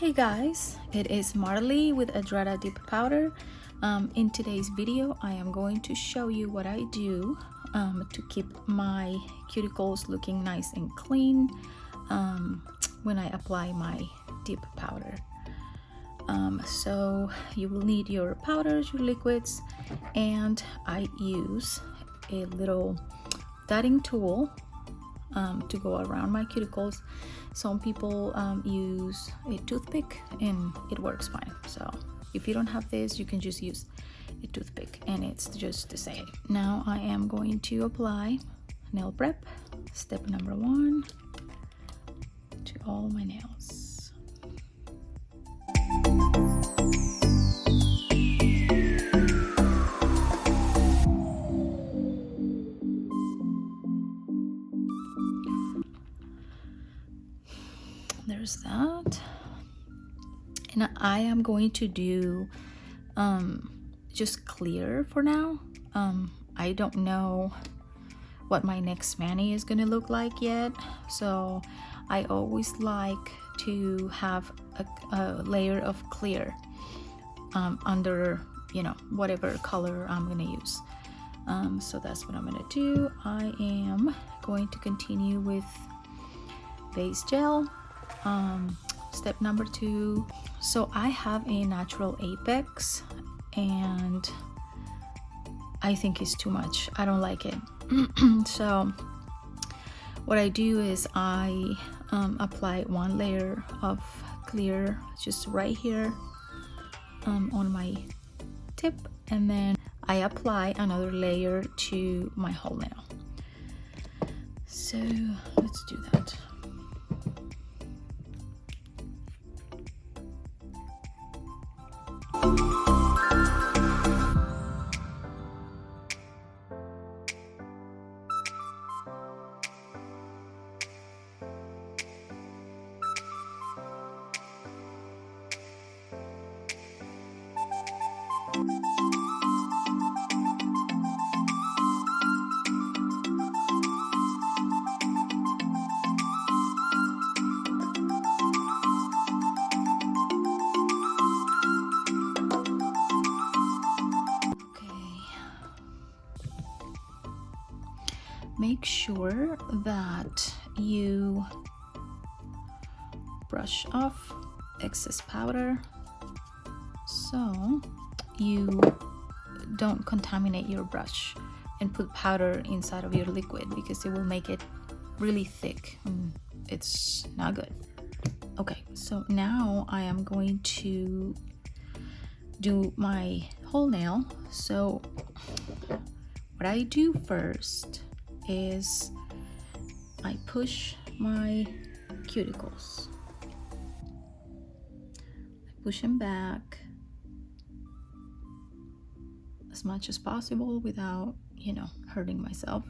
Hey guys, it is Marley with Adrada Dip Powder. In today's video, I am going to show you what I do to keep my cuticles looking nice and clean when I apply my dip powder. So you will need your powders, your liquids, and I use a little dotting tool to go around my cuticles. Some people use a toothpick and it works fine. So if you don't have this, you can just use a toothpick and it's just the same. Now I am going to apply nail prep, step number 1, to all my nails. There's that, and I am going to do just clear for now. I don't know what my next mani is gonna look like yet, so I always like to have a layer of clear under, you know, whatever color I'm gonna use. So that's what I'm gonna do. I am going to continue with base gel. Step number 2. So I have a natural apex and I think it's too much. I don't like it. So what I do is I apply one layer of clear just right here on my tip, and then I apply another layer to my whole nail. So let's do that. Make sure that you brush off excess powder so you don't contaminate your brush and put powder inside of your liquid, because it will make it really thick and it's not good. Okay, so now I am going to do my whole nail. So what I do first is I push my cuticles. I push them back as much as possible without, you know, hurting myself.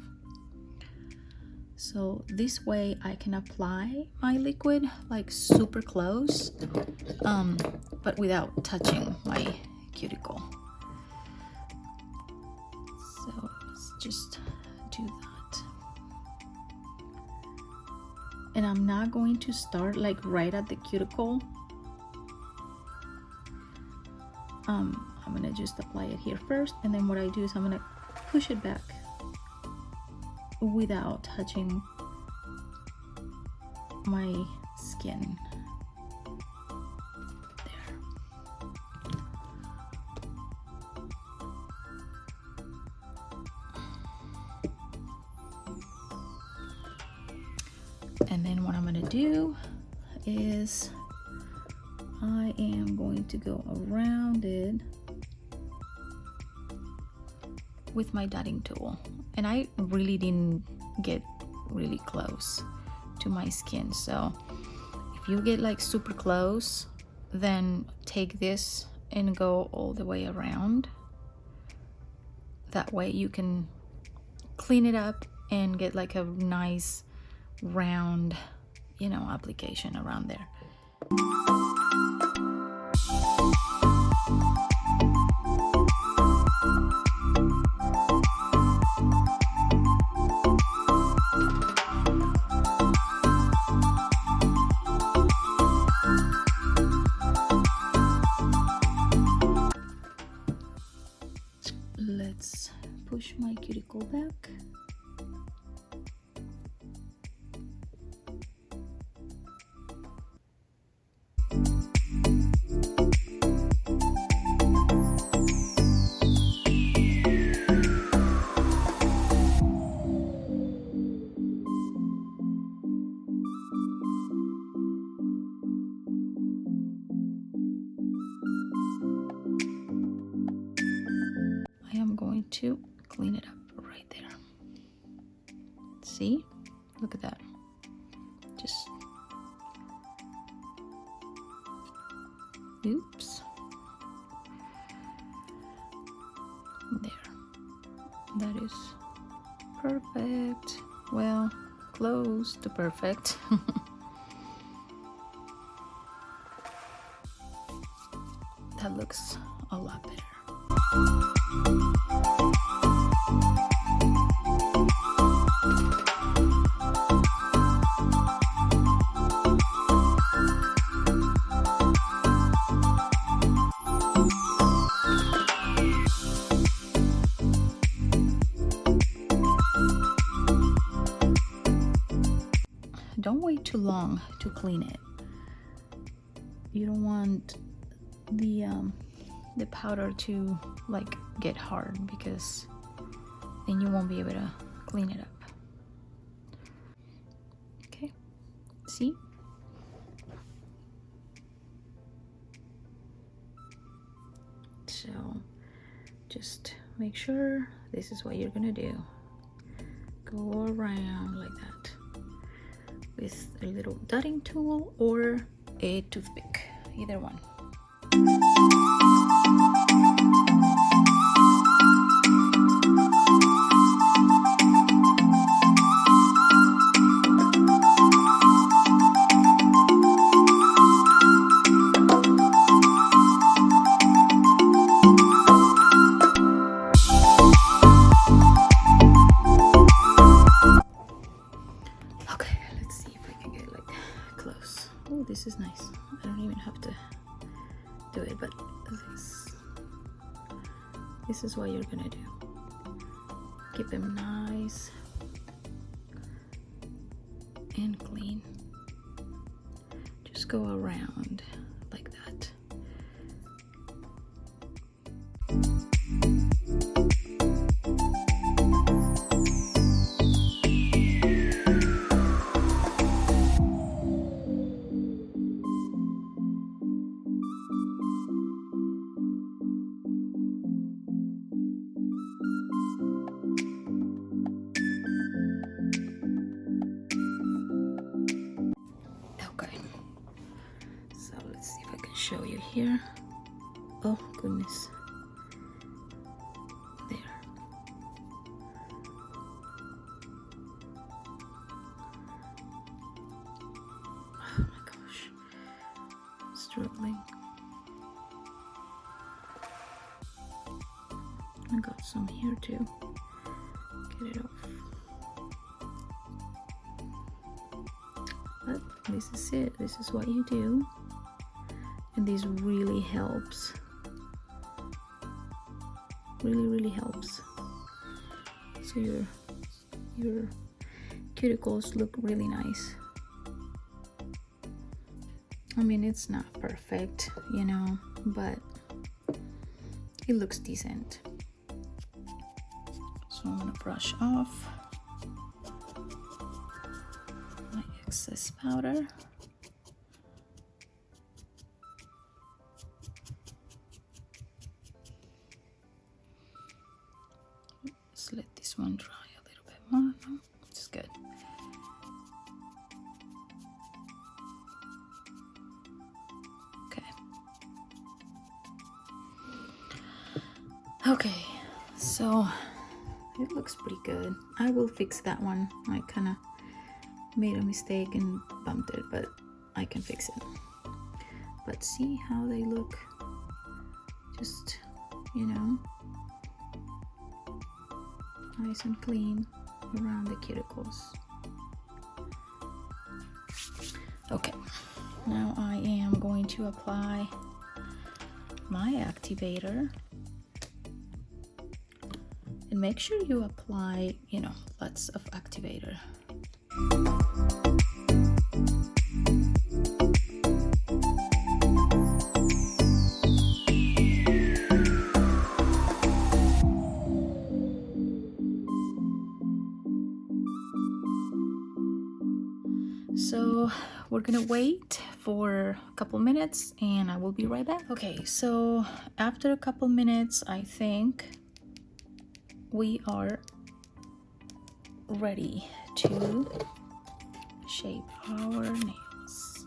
So this way I can apply my liquid like super close, but without touching my cuticle. So let's just do that. And I'm not going to start like right at the cuticle. I'm gonna just apply it here first, and then what I do is I'm gonna push it back without touching my skin. There. And then what I'm going to do is I am going to go around it with my dotting tool. And I really didn't get really close to my skin. So if you get like super close, then take this and go all the way around. That way you can clean it up and get like a nice round, you know, application around there. See, look at that. Just oops, there. That is perfect. Well, close to perfect. That looks a lot better. Don't wait too long to clean it. You don't want the powder to like get hard, because then you won't be able to clean it up. Okay, see? So just make sure this is what you're gonna do. Go around like that with a little dotting tool or a toothpick, either one. This is nice. I don't even have to do it, but this is what you're gonna do. Keep them nice and clean. Just go around like that. Show you here. Oh goodness, there. Oh my gosh, struggling. I got some here too. Get it off. But this is it. This is what you do. And this really helps. Really helps. So your cuticles look really nice. I mean, it's not perfect, you know, but it looks decent. So I'm gonna brush off my excess powder. Let's let this one dry a little bit more. No, it's good. Okay, so it looks pretty good. I will fix that one. I kind of made a mistake and bumped it, but I can fix it. But see how they look? Just, you know, nice and clean around the cuticles. Okay, now I am going to apply my activator. And make sure you apply, you know, lots of activator. So we're gonna wait for a couple minutes and I will be right back. Okay, so after a couple minutes, I think we are ready to shape our nails.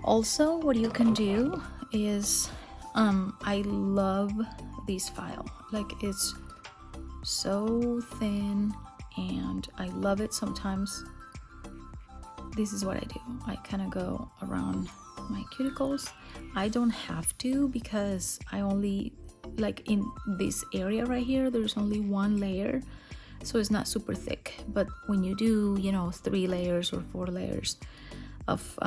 Also, what you can do is, I love this file. Like, it's so thin and I love it. Sometimes this is what I do. I kind of go around my cuticles. I don't have to, because I only, like in this area right here, there's only one layer, so it's not super thick. But when you do, you know, 3 layers or 4 layers of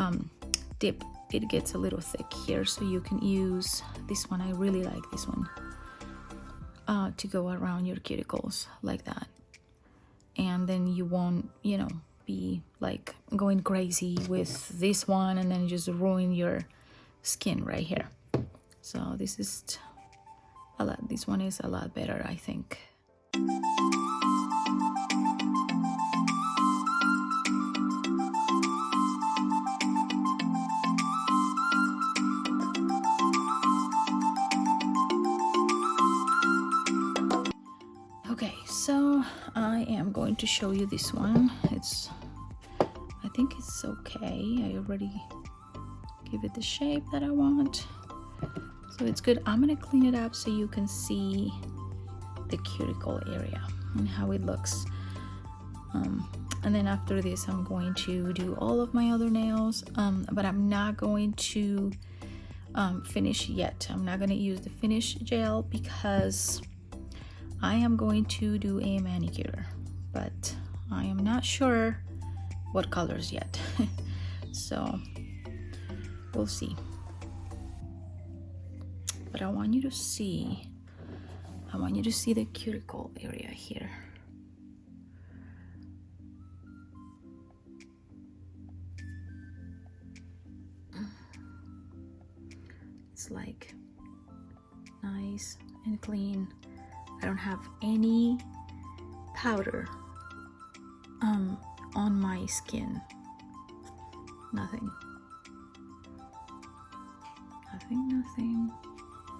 dip, it gets a little thick here, so you can use this one. I really like this one, to go around your cuticles like that, and then you won't, you know, be like going crazy with this one and then just ruin your skin right here. So this is a lot, this one is a lot better, I think. Okay, so I am going to show you this one. I think it's okay. I already give it the shape that I want, so it's good. I'm gonna clean it up so you can see the cuticle area and how it looks. And then after this, I'm going to do all of my other nails, but I'm not going to finish yet. I'm not gonna use the finish gel because I am going to do a manicure, but I am not sure what colors yet. So we'll see. But I want you to see the cuticle area here. It's like nice and clean. I don't have any powder on my skin. Nothing.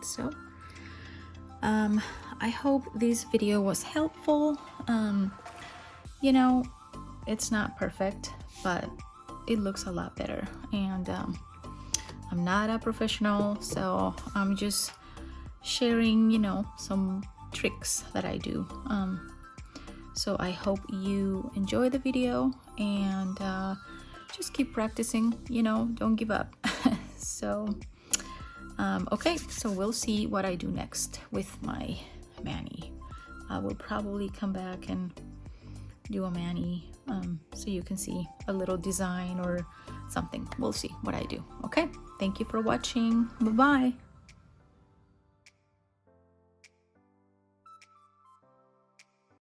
So I hope this video was helpful. You know, it's not perfect, but it looks a lot better, and I'm not a professional, so I'm just sharing, you know, some tricks that I do. So I hope you enjoy the video, and just keep practicing, you know, don't give up. So okay, so we'll see what I do next with my mani. I will probably come back and do a mani, so you can see a little design or something. We'll see what I do. Okay, thank you for watching. Bye bye.